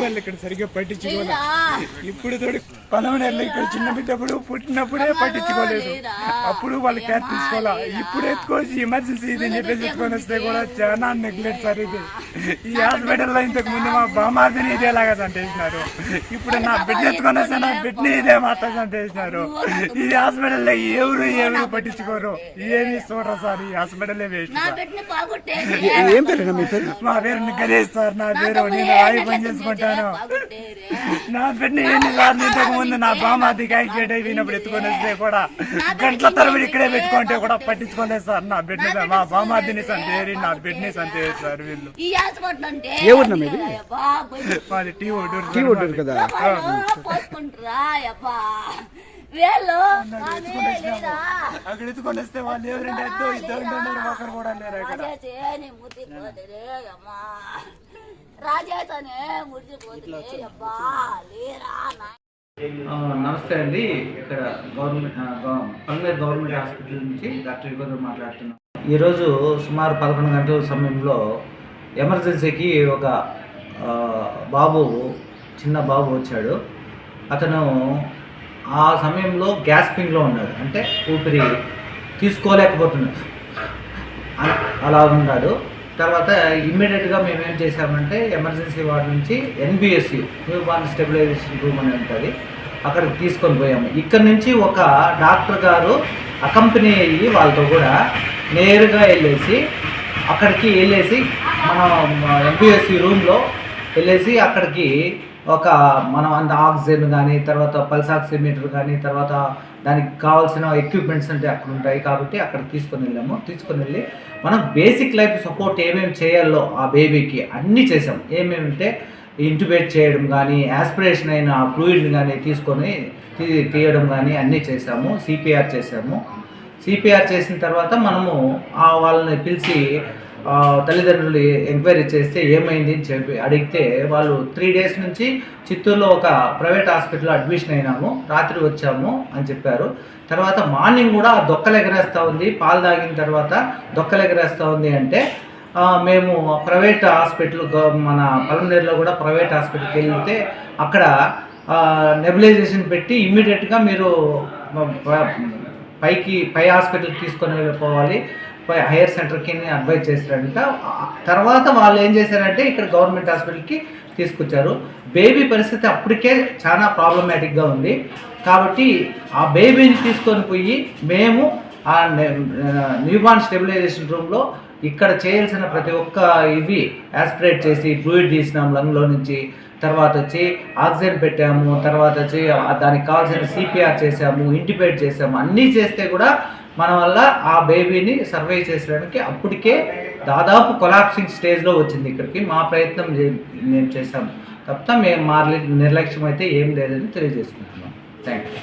వాళ్ళు ఇక్కడ సరిగ్గా పట్టించుకోలేదు. ఇప్పుడు తోడు పలమనేరులో ఇక్కడ చిన్న బిడ్డప్పుడు పుట్టినప్పుడే పట్టించుకోలేదు. అప్పుడు వాళ్ళు కేర్ తీసుకోవాలా. ఇప్పుడు ఎత్తుకోవచ్చు ఎమర్జెన్సీ ఇది అని చెప్పేసి ఎత్తుకొని వస్తే కూడా చాలా నెగ్లెక్ట్ సార్ ఇది. ఈ హాస్పిటల్లో ఇంతకు ముందు మా బామార్దిని ఇదేలాగా చంపేసినారు. ఇప్పుడు నా బిడ్డ ఎత్తుకొని వస్తే నా బిడ్డని ఇదే మాట చంపేసినారు. ఈ హాస్పిటల్లో ఎవరు పట్టించుకోరు, ఏమి చూడరు సార్. ఈ హాస్పిటల్ వేస్ట్. మా పేరు గణేష్ సార్. నా పేరు నేను రాయి పని చేసుకుంటాను. నా బిడ్డ ఎన్నిసార్లు ఇంతకు ముందు నా బామార్దికి యాక్సిడెంట్ అయిపోయినప్పుడు ఎత్తుకొని వస్తే కూడా గంటల తరబడి ఇక్కడే పెట్టుకుంటే కూడా పట్టించుకోలేదు సార్. నా బిడ్డ మా బామార్దిని సంతేరి నా బిడ్డని సంతేరి సార్ వీళ్ళు. మాది టీ ఓటూరు కదా. అక్కడ ఎత్తుకొని వస్తే వాళ్ళు ఎవరంటే ఇద్దరు ఒకరు కూడా లేరు అక్కడ. నమస్తే అండి. ఇక్కడ పల్మనేరు గవర్నమెంట్ హాస్పిటల్ నుంచి డాక్టర్ యుగంధర్ మాట్లాడుతున్నాం. ఈరోజు సుమారు 11 గంటల సమయంలో ఎమర్జెన్సీకి ఒక చిన్న బాబు వచ్చాడు. అతను ఆ సమయంలో గ్యాస్పింగ్లో ఉన్నాడు, అంటే ఊపిరి తీసుకోలేకపోతున్నాడు, అలా ఉన్నాడు. తర్వాత ఇమ్మీడియట్గా మేము ఏం చేసామంటే ఎమర్జెన్సీ వార్డు నుంచి NBSU new born stabilisation room అని ఉంటుంది, అక్కడికి తీసుకొని పోయాము. ఇక్కడ నుంచి ఒక డాక్టర్ గారు అకంపెనీ అయ్యి వాళ్ళతో కూడా నేరుగా అక్కడికి వెళ్ళేసి మన NBSU రూమ్లో వెళ్ళేసి అక్కడికి మనం అంత ఆక్సిజన్ కానీ, తర్వాత పల్స్ ఆక్సిమీటర్ కానీ, తర్వాత దానికి కావాల్సిన ఎక్విప్మెంట్స్ అంటే అక్కడ ఉంటాయి కాబట్టి అక్కడ తీసుకొని వెళ్ళి మనం బేసిక్ లైఫ్ సపోర్ట్ ఏమేమి చేయాలో ఆ బేబీకి అన్నీ చేసాం. ఏమేమంటే ఇంట్యుబేట్ చేయడం కానీ, యాస్పిరేషన్ అయిన ఫ్లూయిడ్ని కానీ తీసుకొని తీయడం కానీ అన్నీ చేసాము. CPR చేసాము. CPR చేసిన తర్వాత మనము వాళ్ళని పిలిచి తల్లిదండ్రులు ఎంక్వైరీ చేస్తే ఏమైంది అని చెప్పి అడిగితే వాళ్ళు 3 days నుంచి చిత్తూరులో ఒక ప్రైవేట్ హాస్పిటల్లో అడ్మిషన్ అయినాము, రాత్రి వచ్చాము అని చెప్పారు. తర్వాత మార్నింగ్ కూడా దొక్కలెగరేస్తూ ఉంది, పాలు తాగిన తర్వాత దొక్కలెగరేస్తూ ఉంది అంటే మేము ప్రైవేట్ హాస్పిటల్ మన పలమనేరులో కూడా ప్రైవేట్ హాస్పిటల్కి వెళ్తే అక్కడ నెబులైజేషన్ పెట్టి ఇమ్మీడియట్గా మీరు పై హాస్పిటల్కి తీసుకొని వెళ్ళిపోవాలి, హైయర్ సెంటర్కి అడ్వైజ్ చేశారంట. తర్వాత వాళ్ళు ఏం చేశారంటే ఇక్కడ గవర్నమెంట్ హాస్పిటల్కి తీసుకొచ్చారు. బేబీ పరిస్థితి అప్పటికే చాలా ప్రాబ్లమాటిక్గా ఉంది కాబట్టి ఆ బేబీని తీసుకొని పోయి మేము ఆ న్యూబార్న్ స్టెబిలైజేషన్ రూమ్లో ఇక్కడ చేయాల్సిన ప్రతి ఒక్క యాస్పిరేట్ చేసి ఫ్లూయిడ్ తీసినాం లంగ్లో నుంచి. తర్వాత వచ్చి ఆక్సిజన్ పెట్టాము, తర్వాత వచ్చి దానికి కావాల్సిన CPR చేసాము, ఇంటిబేట్ చేసాము. అన్నీ చేస్తే కూడా మన వల్ల ఆ బేబీని సర్వైవ్ చేసడానికి అప్పటికే దాదాపు కొలాప్సింగ్ స్టేజ్లో వచ్చింది. ఇక్కడికి మా ప్రయత్నం మేము చేసాము తప్ప మేము నిర్లక్ష్యం అయితే ఏం లేదని తెలియజేసుకుంటున్నాం. Thank you.